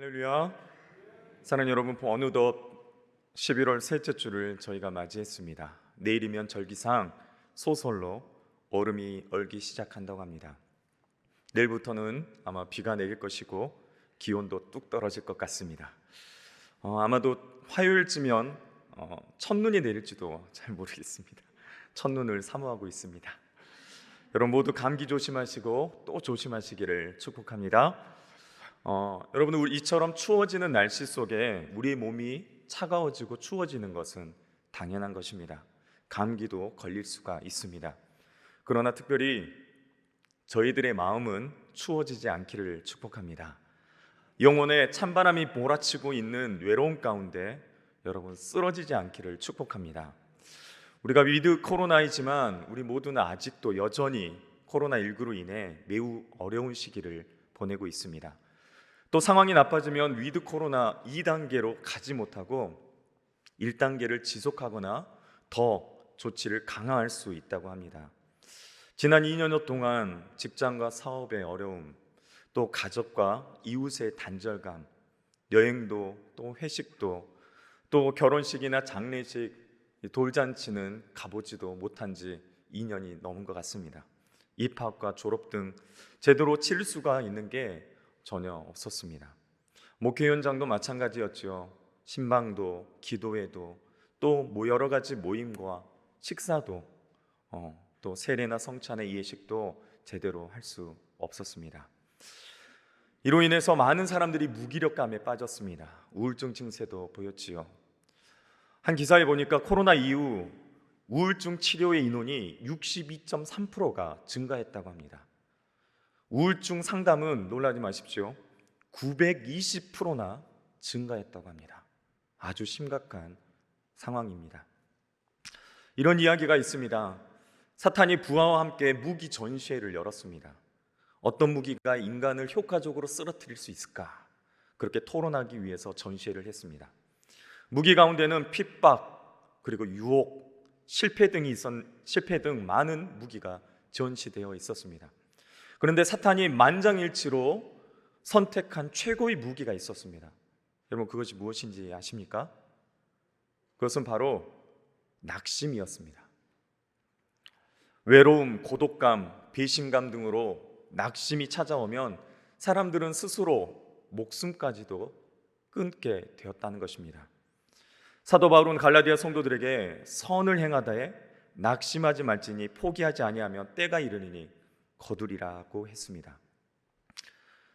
할렐루야. 사랑하는 여러분, 어느덧 11월 셋째 주를 저희가 맞이했습니다. 내일이면 절기상 소설로 얼음이 얼기 시작한다고 합니다. 내일부터는 아마 비가 내릴 것이고 기온도 뚝 떨어질 것 같습니다. 아마도 화요일쯤면 첫눈이 내릴지도 잘 모르겠습니다. 첫눈을 사모하고 있습니다. 여러분 모두 감기 조심하시고 또 조심하시기를 축복합니다. 여러분, 우리 이처럼 추워지는 날씨 속에 우리의 몸이 차가워지고 추워지는 것은 당연한 것입니다. 감기도 걸릴 수가 있습니다. 그러나 특별히 저희들의 마음은 추워지지 않기를 축복합니다. 영혼에 찬바람이 몰아치고 있는 외로움 가운데 여러분 쓰러지지 않기를 축복합니다. 우리가 위드 코로나이지만 우리 모두는 아직도 여전히 코로나19로 인해 매우 어려운 시기를 보내고 있습니다. 또 상황이 나빠지면 위드 코로나 2단계로 가지 못하고 1단계를 지속하거나 더 조치를 강화할 수 있다고 합니다. 지난 2년여 동안 직장과 사업의 어려움, 또 가족과 이웃의 단절감, 여행도 또 회식도 또 결혼식이나 장례식, 돌잔치는 가보지도 못한 지 2년이 넘은 것 같습니다. 입학과 졸업 등 제대로 치를 수가 있는 게 전혀 없었습니다. 목회 현장도 마찬가지였죠. 신방도 기도회도 또 여러 가지 모임과 식사도 또 세례나 성찬의 예식도 제대로 할 수 없었습니다. 이로 인해서 많은 사람들이 무기력감에 빠졌습니다. 우울증 증세도 보였지요. 한 기사에 보니까 코로나 이후 우울증 치료의 인원이 62.3%가 증가했다고 합니다. 우울증 상담은 놀라지 마십시오. 920%나 증가했다고 합니다. 아주 심각한 상황입니다. 이런 이야기가 있습니다. 사탄이 부하와 함께 무기 전시회를 열었습니다. 어떤 무기가 인간을 효과적으로 쓰러뜨릴 수 있을까? 그렇게 토론하기 위해서 전시회를 했습니다. 무기 가운데는 핍박, 그리고 유혹, 실패 등 많은 무기가 전시되어 있었습니다. 그런데 사탄이 만장일치로 선택한 최고의 무기가 있었습니다. 여러분 그것이 무엇인지 아십니까? 그것은 바로 낙심이었습니다. 외로움, 고독감, 배신감 등으로 낙심이 찾아오면 사람들은 스스로 목숨까지도 끊게 되었다는 것입니다. 사도 바울은 갈라디아 성도들에게 선을 행하다에 낙심하지 말지니 포기하지 아니하면 때가 이르리니 거두리라고 했습니다.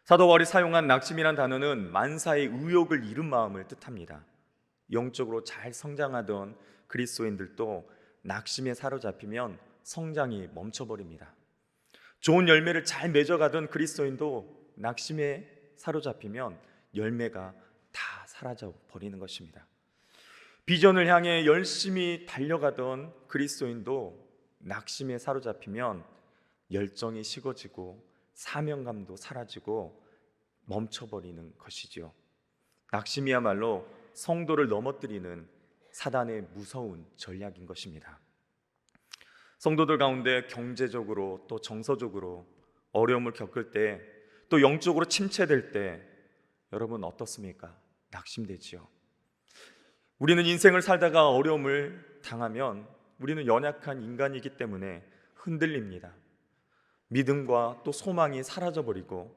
사도 바울이 사용한 낙심이란 단어는 만사의 의욕을 잃은 마음을 뜻합니다. 영적으로 잘 성장하던 그리스도인들도 낙심에 사로잡히면 성장이 멈춰버립니다. 좋은 열매를 잘 맺어가던 그리스도인도 낙심에 사로잡히면 열매가 다 사라져 버리는 것입니다. 비전을 향해 열심히 달려가던 그리스도인도 낙심에 사로잡히면 열정이 식어지고 사명감도 사라지고 멈춰버리는 것이지요. 낙심이야말로 성도를 넘어뜨리는 사단의 무서운 전략인 것입니다. 성도들 가운데 경제적으로 또 정서적으로 어려움을 겪을 때, 또 영적으로 침체될 때 여러분 어떻습니까? 낙심되지요. 우리는 인생을 살다가 어려움을 당하면 우리는 연약한 인간이기 때문에 흔들립니다. 믿음과 또 소망이 사라져버리고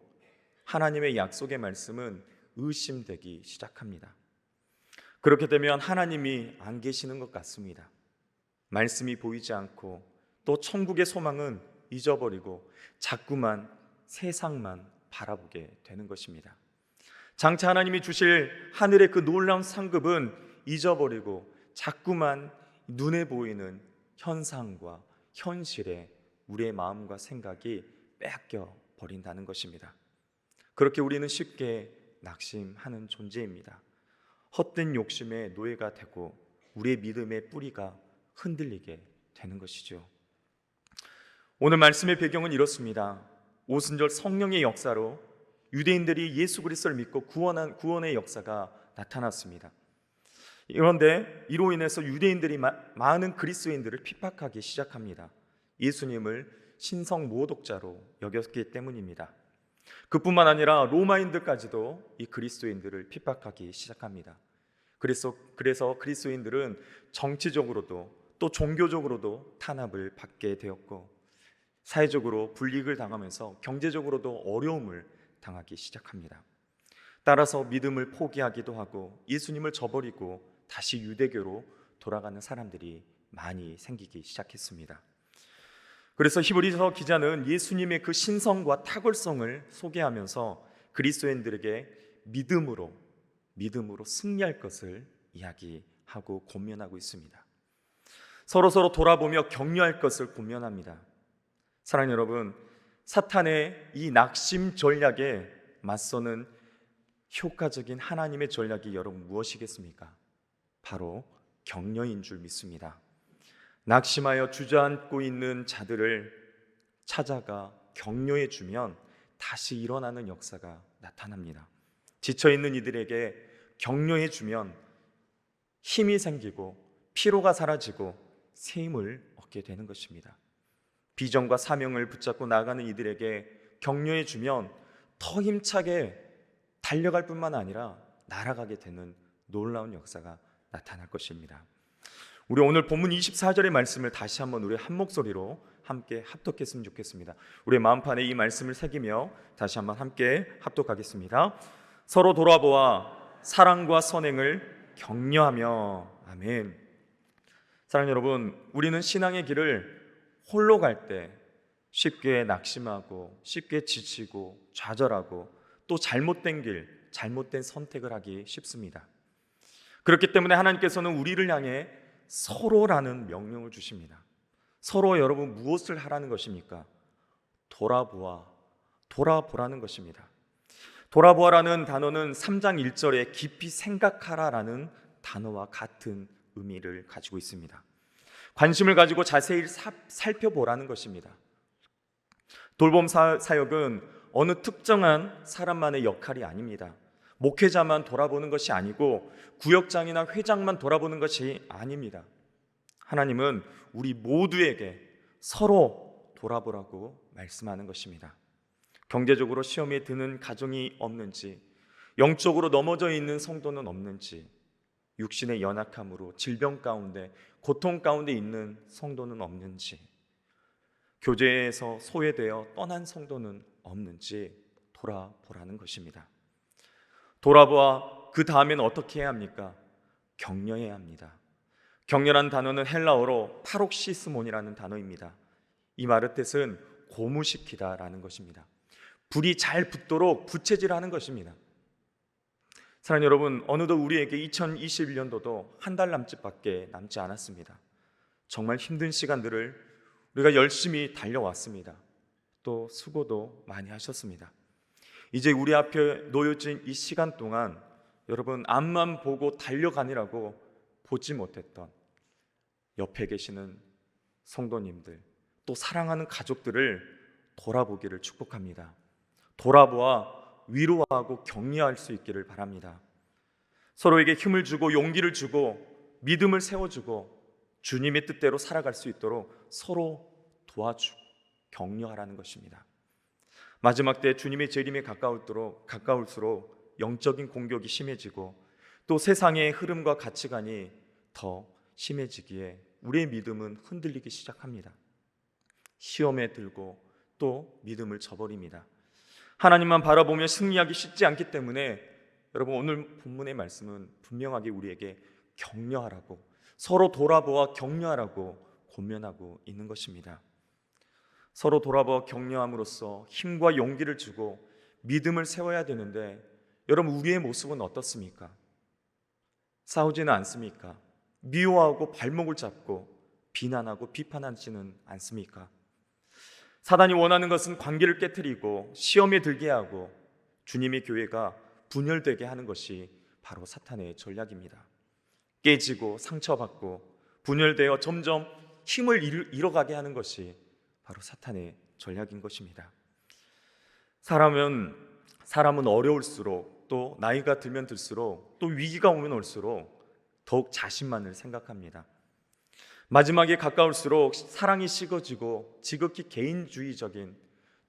하나님의 약속의 말씀은 의심되기 시작합니다. 그렇게 되면 하나님이 안 계시는 것 같습니다. 말씀이 보이지 않고 또 천국의 소망은 잊어버리고 자꾸만 세상만 바라보게 되는 것입니다. 장차 하나님이 주실 하늘의 그 놀라운 상급은 잊어버리고 자꾸만 눈에 보이는 현상과 현실에 우리의 마음과 생각이 빼앗겨 버린다는 것입니다. 그렇게 우리는 쉽게 낙심하는 존재입니다. 헛된 욕심의 노예가 되고 우리의 믿음의 뿌리가 흔들리게 되는 것이죠. 오늘 말씀의 배경은 이렇습니다. 오순절 성령의 역사로 유대인들이 예수 그리스도를 믿고 구원의 역사가 나타났습니다. 그런데 이로 인해서 유대인들이 많은 그리스도인들을 핍박하기 시작합니다. 예수님을 신성 모독자로 여겼기 때문입니다. 그뿐만 아니라 로마인들까지도 이 그리스도인들을 핍박하기 시작합니다. 그래서 그리스도인들은 정치적으로도 또 종교적으로도 탄압을 받게 되었고, 사회적으로 불이익을 당하면서 경제적으로도 어려움을 당하기 시작합니다. 따라서 믿음을 포기하기도 하고 예수님을 저버리고 다시 유대교로 돌아가는 사람들이 많이 생기기 시작했습니다. 그래서 히브리서 기자는 예수님의 그 신성과 탁월성을 소개하면서 그리스도인들에게 믿음으로 승리할 것을 이야기하고 권면하고 있습니다. 서로 돌아보며 격려할 것을 권면합니다. 사랑하는 여러분, 사탄의 이 낙심 전략에 맞서는 효과적인 하나님의 전략이 여러분 무엇이겠습니까? 바로 격려인 줄 믿습니다. 낙심하여 주저앉고 있는 자들을 찾아가 격려해 주면 다시 일어나는 역사가 나타납니다. 지쳐있는 이들에게 격려해 주면 힘이 생기고 피로가 사라지고 새 힘을 얻게 되는 것입니다. 비전과 사명을 붙잡고 나가는 이들에게 격려해 주면 더 힘차게 달려갈 뿐만 아니라 날아가게 되는 놀라운 역사가 나타날 것입니다. 우리 오늘 본문 24절의 말씀을 다시 한번 우리 한 목소리로 함께 합독했으면 좋겠습니다. 우리의 마음판에 이 말씀을 새기며 다시 한번 함께 합독하겠습니다. 서로 돌아보아 사랑과 선행을 격려하며. 아멘. 사랑하는 여러분, 우리는 신앙의 길을 홀로 갈 때 쉽게 낙심하고 쉽게 지치고 좌절하고 또 잘못된 길, 잘못된 선택을 하기 쉽습니다. 그렇기 때문에 하나님께서는 우리를 향해 서로라는 명령을 주십니다. 서로 여러분 무엇을 하라는 것입니까? 돌아보라는 것입니다. 돌아보아라는 단어는 3장 1절에 깊이 생각하라라는 단어와 같은 의미를 가지고 있습니다. 관심을 가지고 자세히 살펴보라는 것입니다. 돌봄 사역은 어느 특정한 사람만의 역할이 아닙니다. 목회자만 돌아보는 것이 아니고 구역장이나 회장만 돌아보는 것이 아닙니다. 하나님은 우리 모두에게 서로 돌아보라고 말씀하는 것입니다. 경제적으로 시험에 드는 가정이 없는지, 영적으로 넘어져 있는 성도는 없는지, 육신의 연약함으로 질병 가운데 고통 가운데 있는 성도는 없는지, 교제에서 소외되어 떠난 성도는 없는지 돌아보라는 것입니다. 돌아보아 그 다음에는 어떻게 해야 합니까? 격려해야 합니다. 격려란 단어는 헬라어로 파록시스몬이라는 단어입니다. 이 말의 뜻은 고무시키다라는 것입니다. 불이 잘 붙도록 부채질하는 것입니다. 사랑하는 여러분, 어느덧 우리에게 2021년도도 한 달 남짓밖에 남지 않았습니다. 정말 힘든 시간들을 우리가 열심히 달려왔습니다. 또 수고도 많이 하셨습니다. 이제 우리 앞에 놓여진 이 시간 동안 여러분 앞만 보고 달려가느라고 보지 못했던 옆에 계시는 성도님들, 또 사랑하는 가족들을 돌아보기를 축복합니다. 돌아보아 위로하고 격려할 수 있기를 바랍니다. 서로에게 힘을 주고 용기를 주고 믿음을 세워주고 주님의 뜻대로 살아갈 수 있도록 서로 도와주고 격려하라는 것입니다. 마지막 때 주님의 재림에 가까울수록 영적인 공격이 심해지고 또 세상의 흐름과 가치관이 더 심해지기에 우리의 믿음은 흔들리기 시작합니다. 시험에 들고 또 믿음을 저버립니다. 하나님만 바라보며 승리하기 쉽지 않기 때문에 여러분 오늘 본문의 말씀은 분명하게 우리에게 격려하라고, 서로 돌아보아 격려하라고 권면하고 있는 것입니다. 서로 돌아보아 격려함으로써 힘과 용기를 주고 믿음을 세워야 되는데 여러분 우리의 모습은 어떻습니까? 싸우지는 않습니까? 미워하고 발목을 잡고 비난하고 비판하지는 않습니까? 사단이 원하는 것은 관계를 깨트리고 시험에 들게 하고 주님의 교회가 분열되게 하는 것이 바로 사탄의 전략입니다. 깨지고 상처받고 분열되어 점점 힘을 잃어가게 하는 것이 바로 사탄의 전략인 것입니다. 사람은 어려울수록 또 나이가 들면 들수록 또 위기가 오면 올수록 더욱 자신만을 생각합니다. 마지막에 가까울수록 사랑이 식어지고 지극히 개인주의적인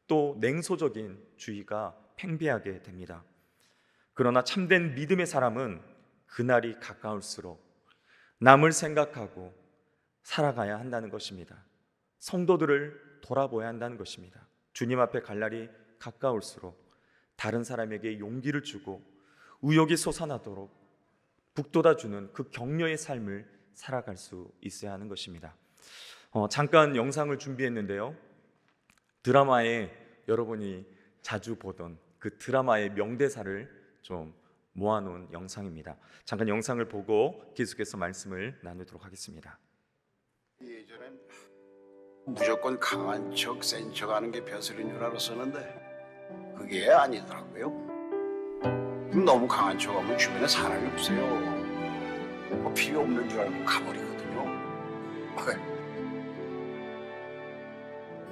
또 냉소적인 주의가 팽배하게 됩니다. 그러나 참된 믿음의 사람은 그날이 가까울수록 남을 생각하고 살아가야 한다는 것입니다. 성도들을 돌아보아야 한다는 것입니다. 주님 앞에 갈 날이 가까울수록 다른 사람에게 용기를 주고 의욕이 솟아나도록 북돋아주는 그 격려의 삶을 살아갈 수 있어야 하는 것입니다. 잠깐 영상을 준비했는데요. 드라마에 여러분이 자주 보던 그 드라마의 명대사를 좀 모아놓은 영상입니다. 잠깐 영상을 보고 계속해서 말씀을 나누도록 하겠습니다. 예전엔 무조건 강한 척, 센 척 하는 게 벼슬인 줄 알았었는데 그게 아니더라고요. 너무 강한 척 하면 주변에 사람이 없어요. 뭐 필요 없는 줄 알고 가버리거든요.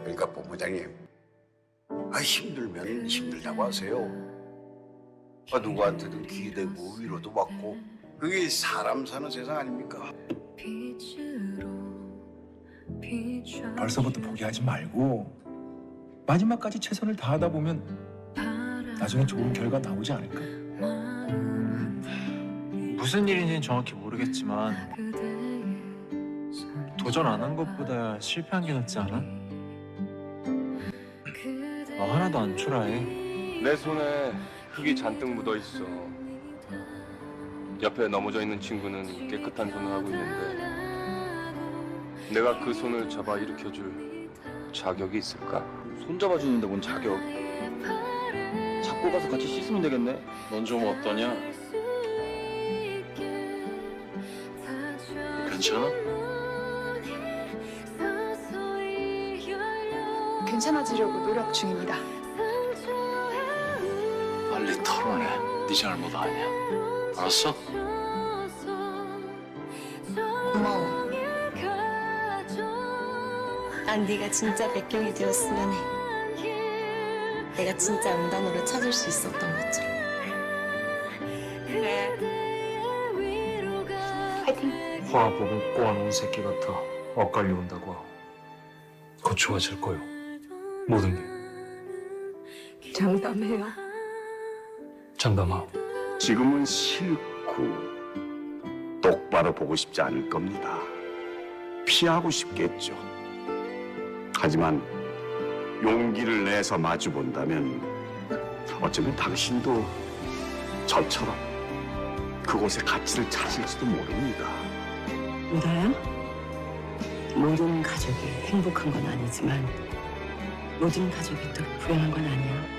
그러니까 본부장님, 힘들면 힘들다고 하세요. 누구한테든 기대고 위로도 받고 그게 사람 사는 세상 아닙니까? 벌써부터 포기하지 말고 마지막까지 최선을 다하다 보면 나중에 좋은 결과 나오지 않을까? 무슨 일인지는 정확히 모르겠지만 도전 안 한 것보다 실패한 게 낫지 않아? 너 하나도 안 초라해. 내 손에 흙이 잔뜩 묻어 있어. 옆에 넘어져 있는 친구는 깨끗한 손을 하고 있는데 내가 그 손을 잡아 일으켜줄 자격이 있을까? 손 잡아주는데 뭔 자격? 잡고 가서 같이 씻으면 되겠네. 넌 좀 어떠냐? 괜찮아? 괜찮아지려고 노력 중입니다. 빨리 털어내. 네 잘못 아니야. 알았어? 고마워. 난 네가 진짜 백경이 되었으면 해. 내가 진짜 은단으로 찾을 수 있었던 것처럼. 그래. 화이팅. 화 보고 꼬아놓은 새끼 같아. 엇갈려 온다고. 곧 좋아질 거요. 모든 게. 장담해요. 장담하오. 지금은 싫고 똑바로 보고 싶지 않을 겁니다. 피하고 싶겠죠. 하지만 용기를 내서 마주 본다면 어쩌면 당신도 저처럼 그곳의 가치를 찾을지도 모릅니다. 유다야, 모든 가족이 행복한 건 아니지만 모든 가족이 또 불행한 건 아니야.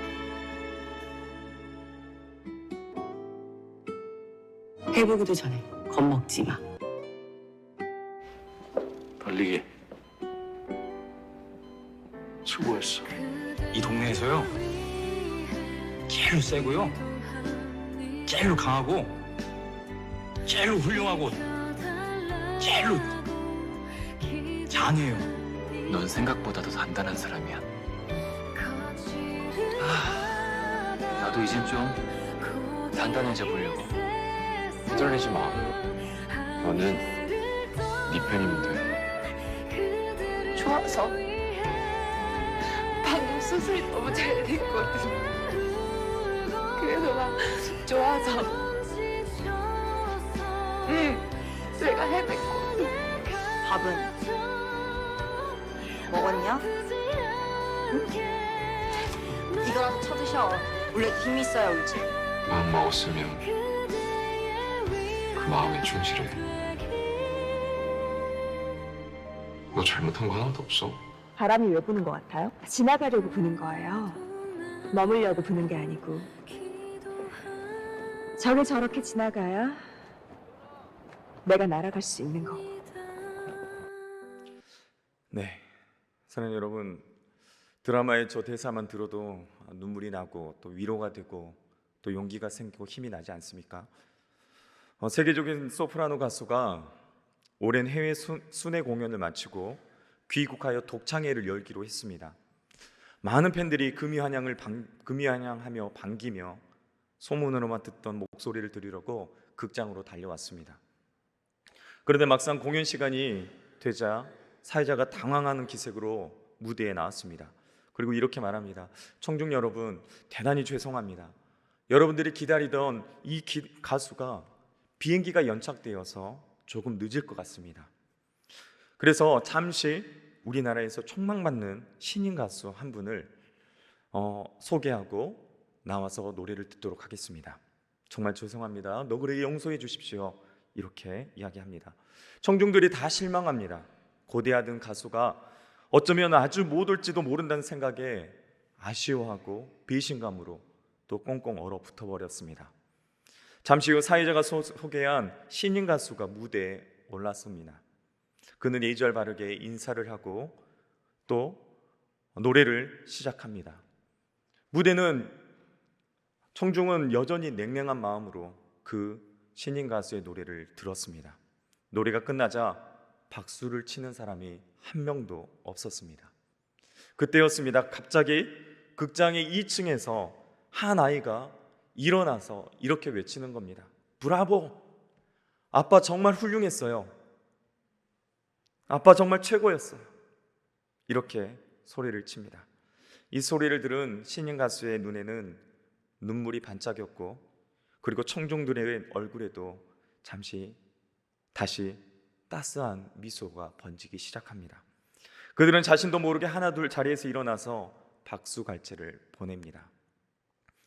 해보기도 전에 겁먹지 마. 달리기. 수고했어. 이 동네에서요 제일 세고요 제일 강하고 제일 훌륭하고 제일 장해요. 넌 생각보다 더 단단한 사람이야. 나도 이젠 좀 단단해져 보려고. 떨리지 마. 너는 네 편이면 돼. 좋아서. 방금 수술이 너무 잘 됐거든. 그래서 막 좋아서. 내가 헤맸거든. 밥은 먹었냐? 이거라도 쳐드셔. 원래 힘이 있어야 울지. 마음 먹었으면 그 마음에 충실해. 너 잘못한 거 하나도 없어. 바람이 왜 부는 것 같아요? 지나가려고 부는 거예요. 머물려고 부는 게 아니고. 저게 저렇게 지나가야 내가 날아갈 수 있는 거고. 네, 사랑하는 여러분, 드라마의 저 대사만 들어도 눈물이 나고 또 위로가 되고 또 용기가 생기고 힘이 나지 않습니까? 세계적인 소프라노 가수가 오랜 해외 순회 공연을 마치고 귀국하여 독창회를 열기로 했습니다. 많은 팬들이 금이환영하며 반기며 소문으로만 듣던 목소리를 들으려고 극장으로 달려왔습니다. 그런데 막상 공연 시간이 되자 사회자가 당황하는 기색으로 무대에 나왔습니다. 그리고 이렇게 말합니다. 청중 여러분, 대단히 죄송합니다. 여러분들이 기다리던 이 가수가 비행기가 연착되어서 조금 늦을 것 같습니다. 그래서 잠시 우리나라에서 촉망받는 신인 가수 한 분을 소개하고 나와서 노래를 듣도록 하겠습니다. 정말 죄송합니다. 너그레 용서해 주십시오. 이렇게 이야기합니다. 청중들이 다 실망합니다. 고대하던 가수가 어쩌면 아주 못 올지도 모른다는 생각에 아쉬워하고 배신감으로 또 꽁꽁 얼어붙어 버렸습니다. 잠시 후 사회자가 소개한 신인 가수가 무대에 올랐습니다. 그는 예절 바르게 인사를 하고 또 노래를 시작합니다. 청중은 여전히 냉랭한 마음으로 그 신인 가수의 노래를 들었습니다. 노래가 끝나자 박수를 치는 사람이 한 명도 없었습니다. 그때였습니다. 갑자기 극장의 2층에서 한 아이가 일어나서 이렇게 외치는 겁니다. 브라보! 아빠 정말 훌륭했어요. 아빠 정말 최고였어요. 이렇게 소리를 칩니다. 이 소리를 들은 신인 가수의 눈에는 눈물이 반짝였고, 그리고 청중들의 얼굴에도 다시 따스한 미소가 번지기 시작합니다. 그들은 자신도 모르게 하나둘 자리에서 일어나서 박수 갈채를 보냅니다.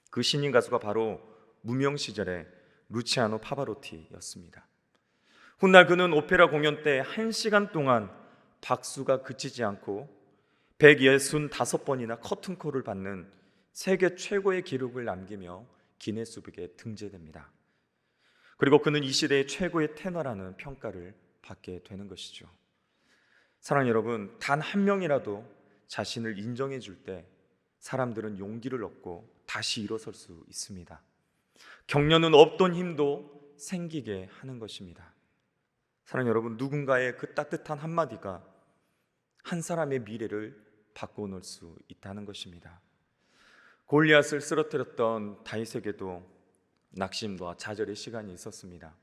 그 신인 가수가 바로 무명 시절의 루치아노 파바로티였습니다. 훗날 그는 오페라 공연 때 1시간 동안 박수가 그치지 않고 165번이나 커튼콜을 받는 세계 최고의 기록을 남기며 기네스북에 등재됩니다. 그리고 그는 이 시대의 최고의 테너라는 평가를 받게 되는 것이죠. 사랑하는 여러분, 단 한 명이라도 자신을 인정해 줄 때 사람들은 용기를 얻고 다시 일어설 수 있습니다. 격려는 없던 힘도 생기게 하는 것입니다. 사랑하는 여러분, 누군가의 그 따뜻한 한마디가 한 사람의 미래를 바꿔놓을 수 있다는 것입니다. 골리앗을 쓰러뜨렸던 다윗에게도 낙심과 좌절의 시간이 있었습니다.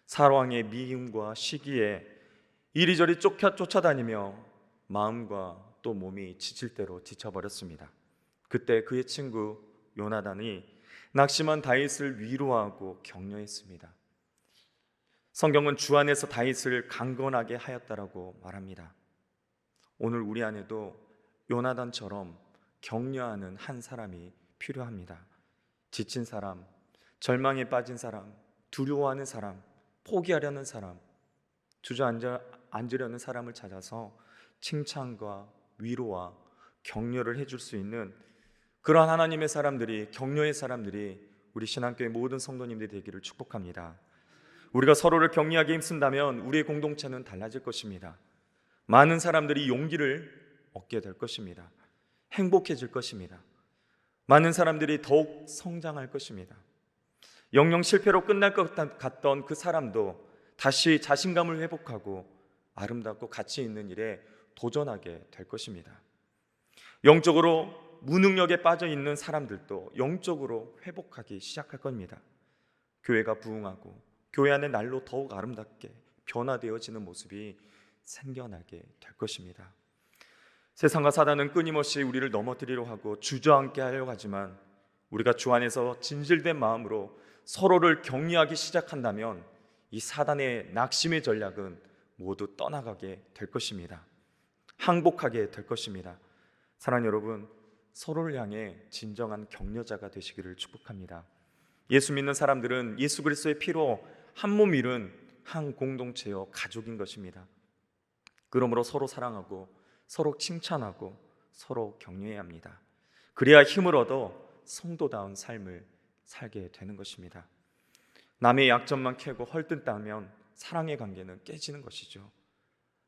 사랑의 미움과 시기에 이리저리 쫓아다니며 마음과 또 몸이 지칠 대로 지쳐버렸습니다. 그때 그의 친구 요나단이 낙심한 다윗을 위로하고 격려했습니다. 성경은 주 안에서 다윗을 강건하게 하였다라고 말합니다. 오늘 우리 안에도 요나단처럼 격려하는 한 사람이 필요합니다. 지친 사람, 절망에 빠진 사람, 두려워하는 사람, 포기하려는 사람, 주저앉으려는 사람을 찾아서 칭찬과 위로와 격려를 해줄 수 있는 그러한 하나님의 사람들이, 격려의 사람들이 우리 신앙교회 모든 성도님들이 되기를 축복합니다. 우리가 서로를 격려하게 힘쓴다면 우리의 공동체는 달라질 것입니다. 많은 사람들이 용기를 얻게 될 것입니다. 행복해질 것입니다. 많은 사람들이 더욱 성장할 것입니다. 영영 실패로 끝날 것 같던 그 사람도 다시 자신감을 회복하고 아름답고 가치 있는 일에 도전하게 될 것입니다. 영적으로 무능력에 빠져 있는 사람들도 영적으로 회복하기 시작할 겁니다. 교회가 부흥하고 교회 안에 날로 더욱 아름답게 변화되어지는 모습이 생겨나게 될 것입니다. 세상과 사단은 끊임없이 우리를 넘어뜨리려 하고 주저앉게 하려고 하지만 우리가 주 안에서 진실된 마음으로 서로를 격려하기 시작한다면 이 사단의 낙심의 전략은 모두 떠나가게 될 것입니다. 항복하게 될 것입니다. 사랑하는 여러분, 서로를 향해 진정한 격려자가 되시기를 축복합니다. 예수 믿는 사람들은 예수 그리스도의 피로 한 몸 이룬 한 공동체요 가족인 것입니다. 그러므로 서로 사랑하고 서로 칭찬하고 서로 격려해야 합니다. 그래야 힘을 얻어 성도다운 삶을 살게 되는 것입니다. 남의 약점만 캐고 헐뜯다면 사랑의 관계는 깨지는 것이죠.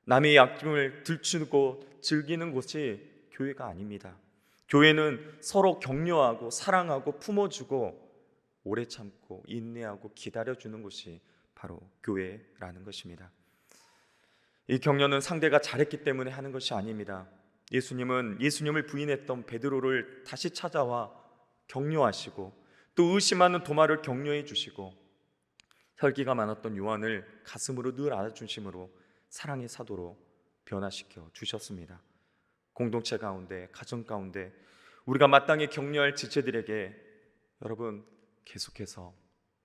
남의 약점을 들추고 즐기는 곳이 교회가 아닙니다. 교회는 서로 격려하고 사랑하고 품어주고 오래 참고 인내하고 기다려주는 곳이 바로 교회라는 것입니다. 이 격려는 상대가 잘했기 때문에 하는 것이 아닙니다. 예수님은 예수님을 부인했던 베드로를 다시 찾아와 격려하시고 또 의심하는 도마를 격려해 주시고 혈기가 많았던 요한을 가슴으로 늘 안아주심으로 사랑의 사도로 변화시켜 주셨습니다. 공동체 가운데, 가정 가운데 우리가 마땅히 격려할 지체들에게 여러분 계속해서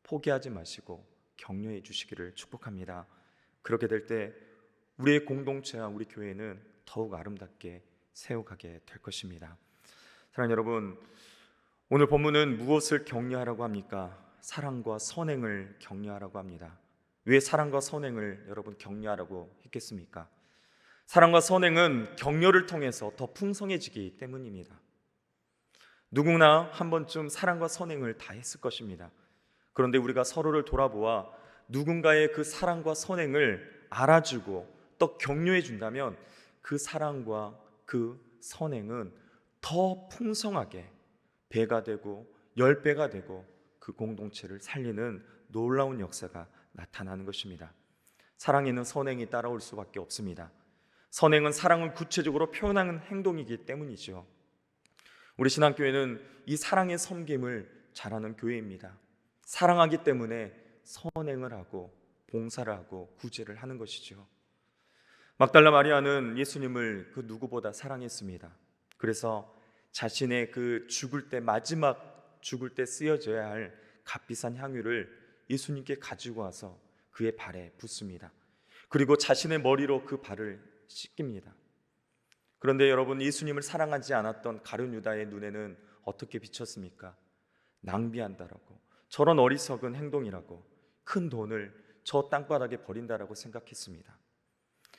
포기하지 마시고 격려해 주시기를 축복합니다. 그렇게 될 때 우리의 공동체와 우리 교회는 더욱 아름답게 세워가게 될 것입니다. 사랑하는 여러분, 오늘 본문은 무엇을 격려하라고 합니까? 사랑과 선행을 격려하라고 합니다. 왜 사랑과 선행을 여러분 격려하라고 했겠습니까? 사랑과 선행은 격려를 통해서 더 풍성해지기 때문입니다. 누구나 한 번쯤 사랑과 선행을 다 했을 것입니다. 그런데 우리가 서로를 돌아보아 누군가의 그 사랑과 선행을 알아주고 또 격려해 준다면 그 사랑과 그 선행은 더 풍성하게 배가 되고 10배가 되고 그 공동체를 살리는 놀라운 역사가 나타나는 것입니다. 사랑에는 선행이 따라올 수밖에 없습니다. 선행은 사랑을 구체적으로 표현하는 행동이기 때문이죠. 우리 신앙교회는 이 사랑의 섬김을 잘하는 교회입니다. 사랑하기 때문에 선행을 하고 봉사를 하고 구제를 하는 것이죠. 막달라 마리아는 예수님을 그 누구보다 사랑했습니다. 그래서 자신의 그 죽을 때 마지막 죽을 때 쓰여져야 할 값비싼 향유를 예수님께 가지고 와서 그의 발에 붓습니다. 그리고 자신의 머리로 그 발을 씻깁니다. 그런데 여러분, 예수님을 사랑하지 않았던 가룟 유다의 눈에는 어떻게 비쳤습니까? 낭비한다라고, 저런 어리석은 행동이라고, 큰 돈을 저 땅바닥에 버린다라고 생각했습니다.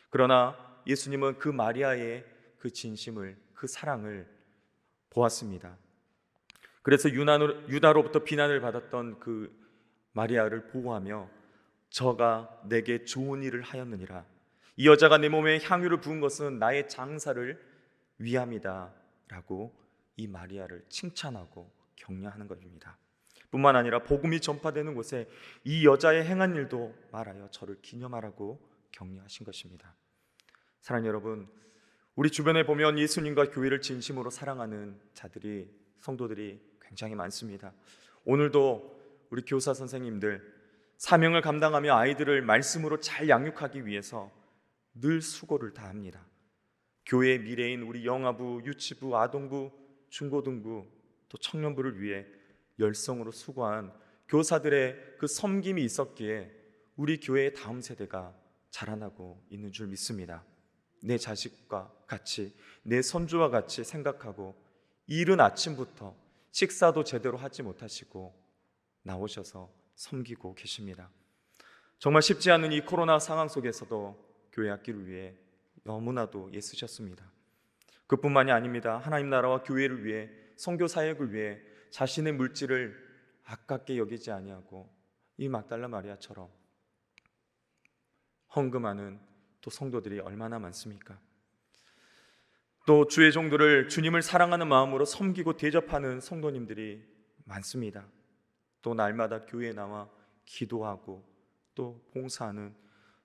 그러나 예수님은 그 마리아의 그 진심을, 그 사랑을 보았습니다. 그래서 유다로부터 비난을 받았던 그 마리아를 보호하며 저가 내게 좋은 일을 하였느니라, 이 여자가 내 몸에 향유를 부은 것은 나의 장사를 위함이다 라고 이 마리아를 칭찬하고 격려하는 것입니다. 뿐만 아니라 복음이 전파되는 곳에 이 여자의 행한 일도 말하여 저를 기념하라고 격려하신 것입니다. 사랑하는 여러분, 우리 주변에 보면 예수님과 교회를 진심으로 사랑하는 자들이, 성도들이 굉장히 많습니다. 오늘도 우리 교사 선생님들 사명을 감당하며 아이들을 말씀으로 잘 양육하기 위해서 늘 수고를 다합니다. 교회의 미래인 우리 영아부, 유치부, 아동부, 중고등부 또 청년부를 위해 열성으로 수고한 교사들의 그 섬김이 있었기에 우리 교회의 다음 세대가 자라나고 있는 줄 믿습니다. 내 자식과 같이, 내 손주와 같이 생각하고 이른 아침부터 식사도 제대로 하지 못하시고 나오셔서 섬기고 계십니다. 정말 쉽지 않은 이 코로나 상황 속에서도 교회 학기를 위해 너무나도 애쓰셨습니다. 그뿐만이 아닙니다. 하나님 나라와 교회를 위해, 선교 사역을 위해 자신의 물질을 아깝게 여기지 아니하고 이 막달라 마리아처럼 헌금하는 또 성도들이 얼마나 많습니까? 또 주의 종들을 주님을 사랑하는 마음으로 섬기고 대접하는 성도님들이 많습니다. 또 날마다 교회에 나와 기도하고 또 봉사하는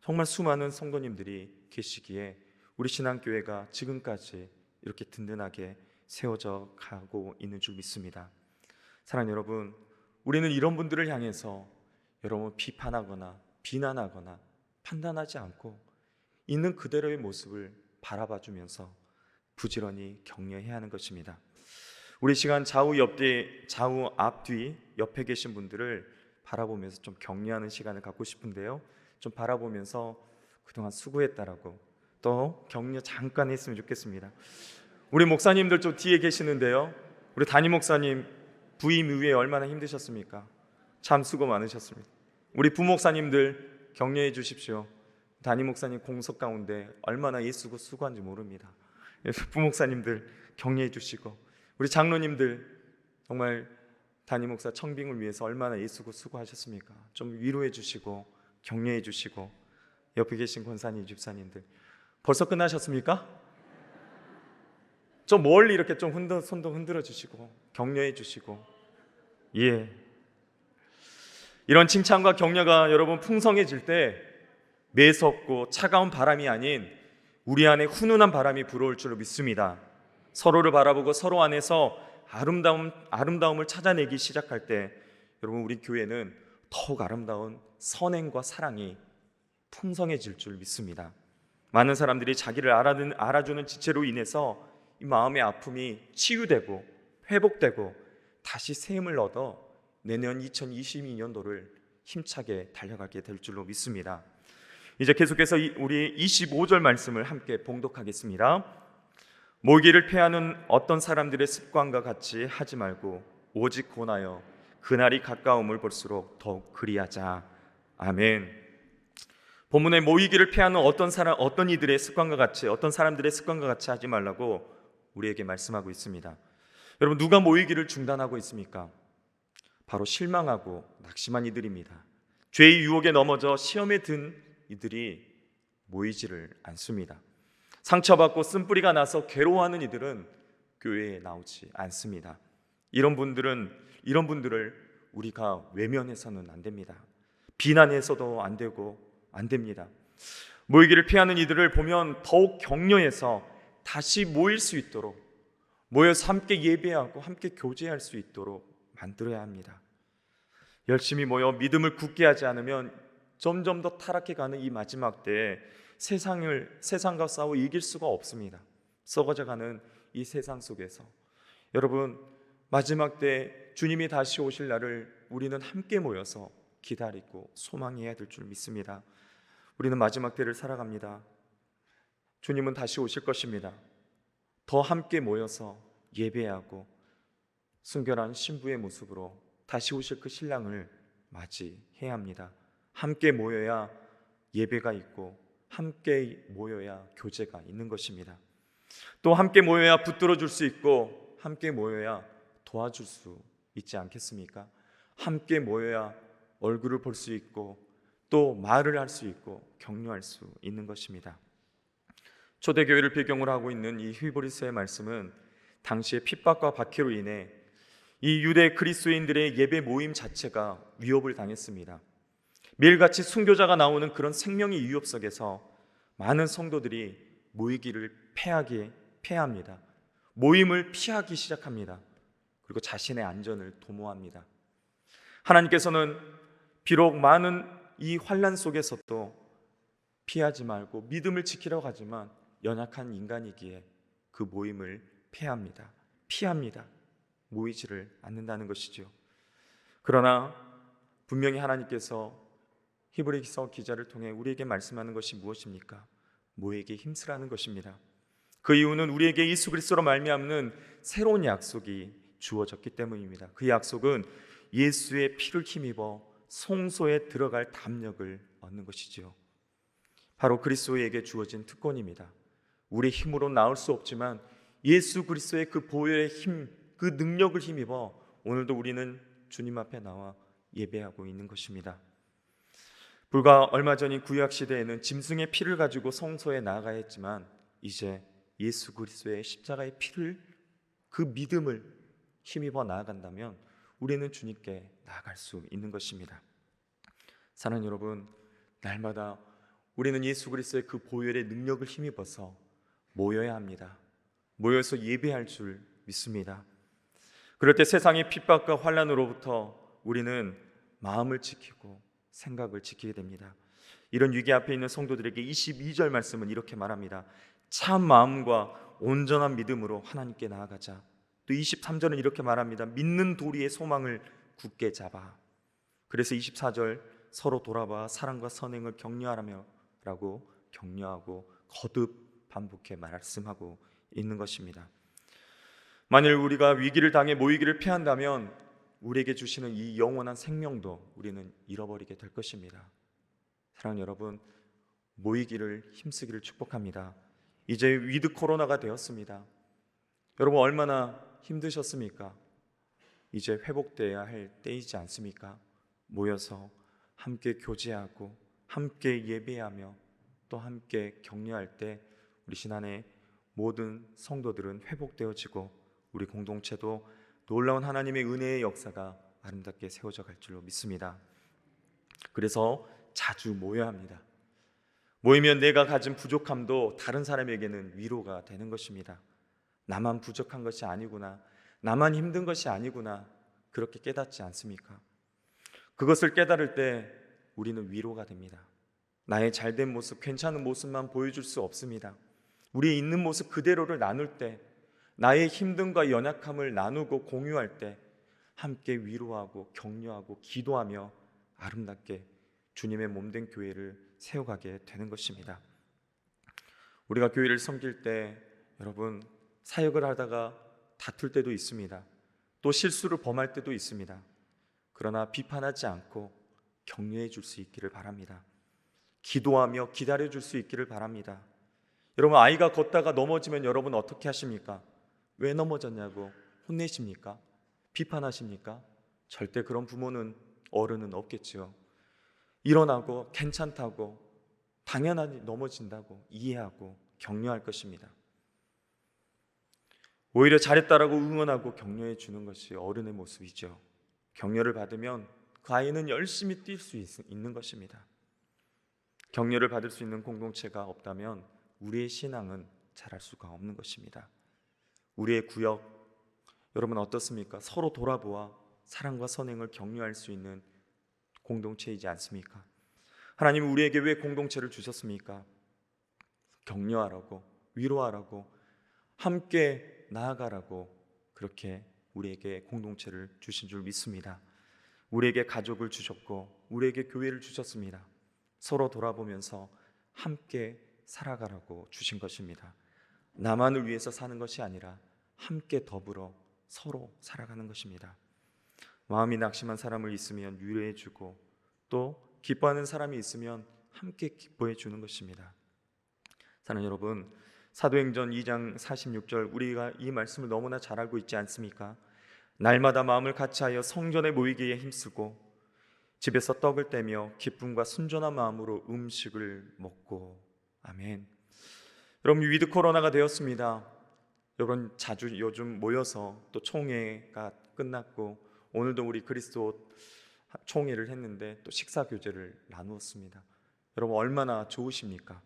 정말 수많은 성도님들이 계시기에 우리 신앙교회가 지금까지 이렇게 든든하게 세워져 가고 있는 줄 믿습니다. 사랑하는 여러분, 우리는 이런 분들을 향해서 여러분 비판하거나 비난하거나 판단하지 않고 있는 그대로의 모습을 바라봐주면서 부지런히 격려해야 하는 것입니다. 우리 시간 좌우 앞뒤 옆에 계신 분들을 바라보면서 좀 격려하는 시간을 갖고 싶은데요, 좀 바라보면서 그동안 수고했다라고 또 격려 잠깐 했으면 좋겠습니다. 우리 목사님들 좀 뒤에 계시는데요, 우리 담임 목사님 부임 이후에 얼마나 힘드셨습니까? 참 수고 많으셨습니다. 우리 부목사님들 격려해 주십시오. 담임 목사님 공석 가운데 얼마나 애쓰고 수고한지 모릅니다. 부목사님들 격려해 주시고, 우리 장로님들 정말 담임 목사 청빙을 위해서 얼마나 애쓰고 수고하셨습니까? 좀 위로해 주시고 격려해 주시고, 옆에 계신 권사님, 집사님들 벌써 끝나셨습니까? 좀 멀리 이렇게 좀 손도 흔들어 주시고 격려해 주시고, 예, 이런 칭찬과 격려가 여러분 풍성해질 때 매섭고 차가운 바람이 아닌 우리 안에 훈훈한 바람이 불어올 줄로 믿습니다. 서로를 바라보고 서로 안에서 아름다움을 찾아내기 시작할 때 여러분 우리 교회는 더욱 아름다운 선행과 사랑이 풍성해질 줄 믿습니다. 많은 사람들이 자기를 알아주는 지체로 인해서 이 마음의 아픔이 치유되고 회복되고 다시 새 힘을 얻어 내년 2022년도를 힘차게 달려가게 될 줄로 믿습니다. 이제 계속해서 우리 25절 말씀을 함께 봉독하겠습니다. 모이기를 패하는 어떤 사람들의 습관과 같이 하지 말고 오직 권하여 그날이 가까움을 볼수록 더욱 그리하자. 아멘. 본문에 모이기를 패하는 어떤 이들의 습관과 같이, 어떤 사람들의 습관과 같이 하지 말라고 우리에게 말씀하고 있습니다. 여러분, 누가 모이기를 중단하고 있습니까? 바로 실망하고 낙심한 이들입니다. 죄의 유혹에 넘어져 시험에 든 이들이 모이지를 않습니다. 상처받고 쓴뿌리가 나서 괴로워하는 이들은 교회에 나오지 않습니다. 이런 분들을 우리가 외면해서는 안 됩니다. 비난해서도 안 되고 안 됩니다. 모이기를 피하는 이들을 보면 더욱 격려해서 다시 모일 수 있도록, 모여서 함께 예배하고 함께 교제할 수 있도록 만들어야 합니다. 열심히 모여 믿음을 굳게 하지 않으면 점점 더 타락해가는 이 마지막 때에 세상과 싸워 이길 수가 없습니다. 썩어져가는 이 세상 속에서 여러분, 마지막 때 주님이 다시 오실 날을 우리는 함께 모여서 기다리고 소망해야 될 줄 믿습니다. 우리는 마지막 때를 살아갑니다. 주님은 다시 오실 것입니다. 더 함께 모여서 예배하고 순결한 신부의 모습으로 다시 오실 그 신랑을 맞이해야 합니다. 함께 모여야 예배가 있고 함께 모여야 교제가 있는 것입니다. 또 함께 모여야 붙들어 줄 수 있고 함께 모여야 도와줄 수 있지 않겠습니까? 함께 모여야 얼굴을 볼 수 있고 또 말을 할 수 있고 격려할 수 있는 것입니다. 초대교회를 배경으로 하고 있는 이 히브리서의 말씀은 당시의 핍박과 박해로 인해 이 유대 그리스도인들의 예배 모임 자체가 위협을 당했습니다. 매일같이 순교자가 나오는 그런 생명의 위협 속에서 많은 성도들이 모이기를 패합니다. 모임을 피하기 시작합니다. 그리고 자신의 안전을 도모합니다. 하나님께서는 비록 많은 이 환난 속에서도 피하지 말고 믿음을 지키려고 하지만 연약한 인간이기에 그 모임을 피합니다. 모이지를 않는다는 것이죠. 그러나 분명히 하나님께서 히브리서 기자를 통해 우리에게 말씀하는 것이 무엇입니까? 모이기에 힘쓰라는 것입니다. 그 이유는 우리에게 예수 그리스도로 말미암는 새로운 약속이 주어졌기 때문입니다. 그 약속은 예수의 피를 힘입어 성소에 들어갈 담력을 얻는 것이지요. 바로 그리스도에게 주어진 특권입니다. 우리 힘으로 나올 수 없지만 예수 그리스도의 그 보혈의 힘, 그 능력을 힘입어 오늘도 우리는 주님 앞에 나와 예배하고 있는 것입니다. 불과 얼마 전인 구약 시대에는 짐승의 피를 가지고 성소에 나아가야 했지만 이제 예수 그리스도의 십자가의 피를, 그 믿음을 힘입어 나아간다면 우리는 주님께 나아갈 수 있는 것입니다. 사랑하는 여러분, 날마다 우리는 예수 그리스도의 그 보혈의 능력을 힘입어서 모여야 합니다. 모여서 예배할 줄 믿습니다. 그럴 때 세상의 핍박과 환난으로부터 우리는 마음을 지키고 생각을 지키게 됩니다. 이런 위기 앞에 있는 성도들에게 22절 말씀은 이렇게 말합니다. 참 마음과 온전한 믿음으로 하나님께 나아가자. 또 23절은 이렇게 말합니다. 믿는 도리의 소망을 굳게 잡아. 그래서 24절 서로 돌아봐 사랑과 선행을 격려하라며 라고 격려하고 거듭 반복해 말씀하고 있는 것입니다. 만일 우리가 위기를 당해 모이기를 피한다면 우리에게 주시는 이 영원한 생명도 우리는 잃어버리게 될 것입니다. 사랑하는 여러분, 모이기를 힘쓰기를 축복합니다. 이제 위드 코로나가 되었습니다. 여러분 얼마나 힘드셨습니까? 이제 회복되어야 할 때이지 않습니까? 모여서 함께 교제하고 함께 예배하며 또 함께 격려할 때 우리 신안의 모든 성도들은 회복되어지고 우리 공동체도 놀라운 하나님의 은혜의 역사가 아름답게 세워져 갈 줄로 믿습니다. 그래서 자주 모여야 합니다. 모이면 내가 가진 부족함도 다른 사람에게는 위로가 되는 것입니다. 나만 부족한 것이 아니구나, 나만 힘든 것이 아니구나, 그렇게 깨닫지 않습니까? 그것을 깨달을 때 우리는 위로가 됩니다. 나의 잘된 모습, 괜찮은 모습만 보여줄 수 없습니다. 우리의 있는 모습 그대로를 나눌 때 나의 힘듦과 연약함을 나누고 공유할 때 함께 위로하고 격려하고 기도하며 아름답게 주님의 몸된 교회를 세워가게 되는 것입니다. 우리가 교회를 섬길 때 여러분 사역을 하다가 다툴 때도 있습니다. 또 실수를 범할 때도 있습니다. 그러나 비판하지 않고 격려해 줄 수 있기를 바랍니다. 기도하며 기다려 줄 수 있기를 바랍니다. 여러분 아이가 걷다가 넘어지면 여러분 어떻게 하십니까? 왜 넘어졌냐고 혼내십니까? 비판하십니까? 절대 그런 부모는 어른은 없겠지요. 일어나고 괜찮다고 당연하니 넘어진다고 이해하고 격려할 것입니다. 오히려 잘했다라고 응원하고 격려해 주는 것이 어른의 모습이죠. 격려를 받으면 그 아이는 열심히 뛸 수 있는 것입니다. 격려를 받을 수 있는 공동체가 없다면 우리의 신앙은 자랄 수가 없는 것입니다. 우리의 구역 여러분 어떻습니까? 서로 돌아보아 사랑과 선행을 격려할 수 있는 공동체이지 않습니까? 하나님은 우리에게 왜 공동체를 주셨습니까? 격려하라고, 위로하라고, 함께 나아가라고 그렇게 우리에게 공동체를 주신 줄 믿습니다. 우리에게 가족을 주셨고 우리에게 교회를 주셨습니다. 서로 돌아보면서 함께 살아가라고 주신 것입니다. 나만을 위해서 사는 것이 아니라 함께 더불어 서로 살아가는 것입니다. 마음이 낙심한 사람을 있으면 위로해 주고 또 기뻐하는 사람이 있으면 함께 기뻐해 주는 것입니다. 사랑하는 여러분, 사도행전 2장 46절 우리가 이 말씀을 너무나 잘 알고 있지 않습니까? 날마다 마음을 같이하여 성전에 모이기에 힘쓰고 집에서 떡을 떼며 기쁨과 순전한 마음으로 음식을 먹고. 아멘. 여러분 위드 코로나가 되었습니다. 여러분 자주 요즘 모여서 또 총회가 끝났고 오늘도 우리 그리스도 총회를 했는데 또 식사 교제를 나누었습니다. 여러분 얼마나 좋으십니까?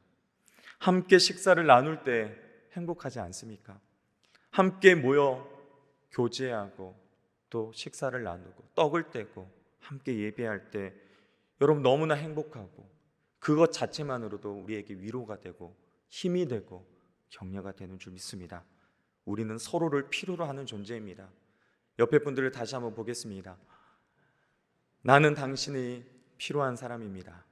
함께 식사를 나눌 때 행복하지 않습니까? 함께 모여 교제하고 또 식사를 나누고 떡을 떼고 함께 예배할 때 여러분 너무나 행복하고 그것 자체만으로도 우리에게 위로가 되고 힘이 되고 격려가 되는 줄 믿습니다. 우리는 서로를 필요로 하는 존재입니다. 옆에 분들을 다시 한번 보겠습니다. 나는 당신이 필요한 사람입니다.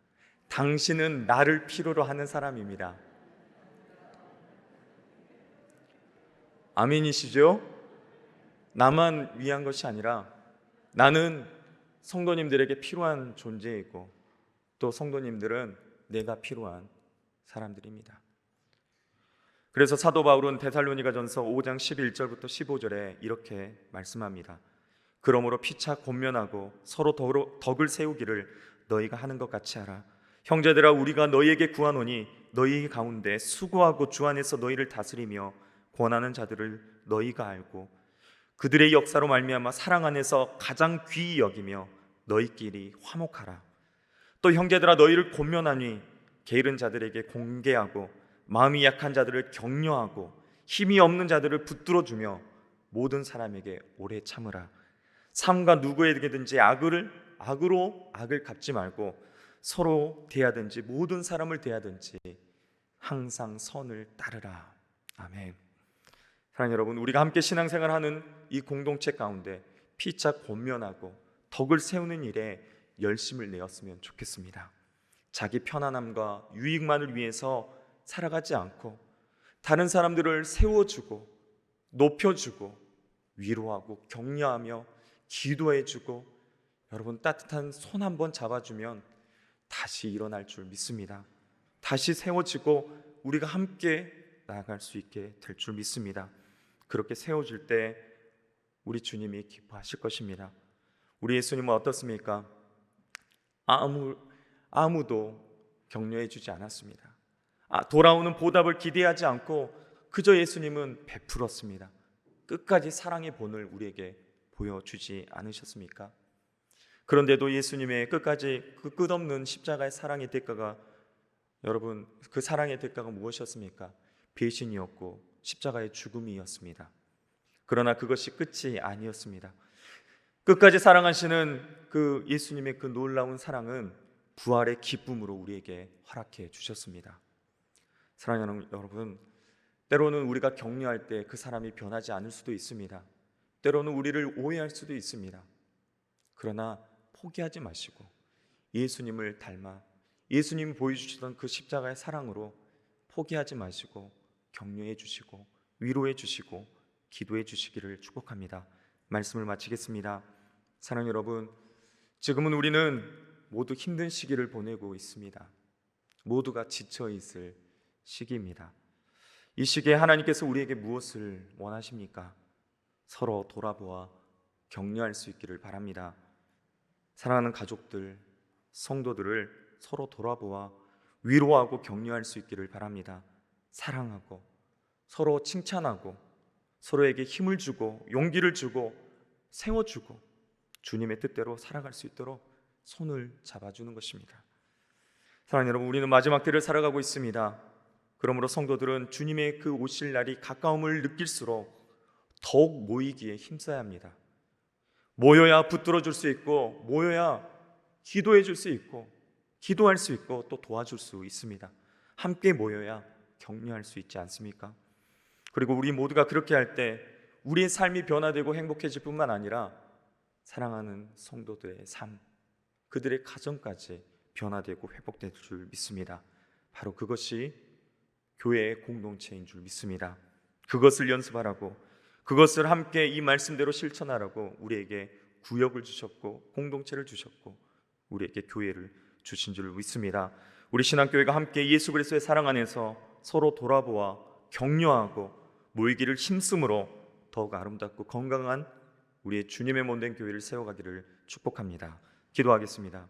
당신은 나를 필요로 하는 사람입니다. 아멘이시죠? 나만 위한 것이 아니라 나는 성도님들에게 필요한 존재이고 또 성도님들은 내가 필요한 사람들입니다. 그래서 사도 바울은 데살로니가전서 5장 11절부터 15절에 이렇게 말씀합니다. 그러므로 피차 권면하고 서로 덕을 세우기를 너희가 하는 것 같이 하라. 형제들아 우리가 너희에게 구하노니 너희 가운데 수고하고 주 안에서 너희를 다스리며 권하는 자들을 너희가 알고 그들의 역사로 말미암아 사랑 안에서 가장 귀히 여기며 너희끼리 화목하라. 또 형제들아 너희를 권면하니 게으른 자들에게 공개하고 마음이 약한 자들을 격려하고 힘이 없는 자들을 붙들어주며 모든 사람에게 오래 참으라. 삶과 누구에게든지 악으로 악을 갚지 말고 서로 대하든지 모든 사람을 대하든지 항상 선을 따르라. 아멘. 사랑하는 여러분, 우리가 함께 신앙생활하는 이 공동체 가운데 피차 권면하고 덕을 세우는 일에 열심을 내었으면 좋겠습니다. 자기 편안함과 유익만을 위해서 살아가지 않고 다른 사람들을 세워주고 높여주고 위로하고 격려하며 기도해주고 여러분 따뜻한 손 한번 잡아주면 다시 일어날 줄 믿습니다. 다시 세워지고 우리가 함께 나아갈 수 있게 될 줄 믿습니다. 그렇게 세워질 때 우리 주님이 기뻐하실 것입니다. 우리 예수님은 어떻습니까? 아무도 격려해 주지 않았습니다. 돌아오는 보답을 기대하지 않고 그저 예수님은 베풀었습니다. 끝까지 사랑의 본을 우리에게 보여주지 않으셨습니까? 그런데도 예수님의 끝까지 그 끝없는 십자가의 사랑의 대가가 여러분 그 사랑의 대가가 무엇이었습니까? 배신이었고 십자가의 죽음이었습니다. 그러나 그것이 끝이 아니었습니다. 끝까지 사랑하시는 그 예수님의 그 놀라운 사랑은 부활의 기쁨으로 우리에게 허락해 주셨습니다. 사랑하는 여러분, 때로는 우리가 격려할 때 그 사람이 변하지 않을 수도 있습니다. 때로는 우리를 오해할 수도 있습니다. 그러나 포기하지 마시고 예수님을 닮아 예수님이 보여주시던 그 십자가의 사랑으로 포기하지 마시고 격려해 주시고 위로해 주시고 기도해 주시기를 축복합니다. 말씀을 마치겠습니다. 사랑하는 여러분, 지금은 우리는 모두 힘든 시기를 보내고 있습니다. 모두가 지쳐 있을 시기입니다. 이 시기에 하나님께서 우리에게 무엇을 원하십니까? 서로 돌아보아 격려할 수 있기를 바랍니다. 사랑하는 가족들, 성도들을 서로 돌아보아 위로하고 격려할 수 있기를 바랍니다. 사랑하고 서로 칭찬하고 서로에게 힘을 주고 용기를 주고 세워주고 주님의 뜻대로 살아갈 수 있도록 손을 잡아주는 것입니다. 사랑하는 여러분, 우리는 마지막 때를 살아가고 있습니다. 그러므로 성도들은 주님의 그 오실 날이 가까움을 느낄수록 더욱 모이기에 힘써야 합니다. 모여야 붙들어 줄 수 있고, 모여야 기도해 줄 수 있고, 기도할 수 있고, 또 도와줄 수 있습니다. 함께 모여야 격려할 수 있지 않습니까? 그리고 우리 모두가 그렇게 할 때 우리의 삶이 변화되고 행복해질 뿐만 아니라 사랑하는 성도들의 삶, 그들의 가정까지 변화되고 회복될 줄 믿습니다. 바로 그것이 교회의 공동체인 줄 믿습니다. 그것을 연습하라고, 그것을 함께 이 말씀대로 실천하라고 우리에게 구역을 주셨고 공동체를 주셨고 우리에게 교회를 주신 줄 믿습니다. 우리 신앙교회가 함께 예수 그리스도의 사랑 안에서 서로 돌아보아 격려하고 모이기를 힘쓰므로 더욱 아름답고 건강한 우리의 주님의 몸된 교회를 세워가기를 축복합니다. 기도하겠습니다.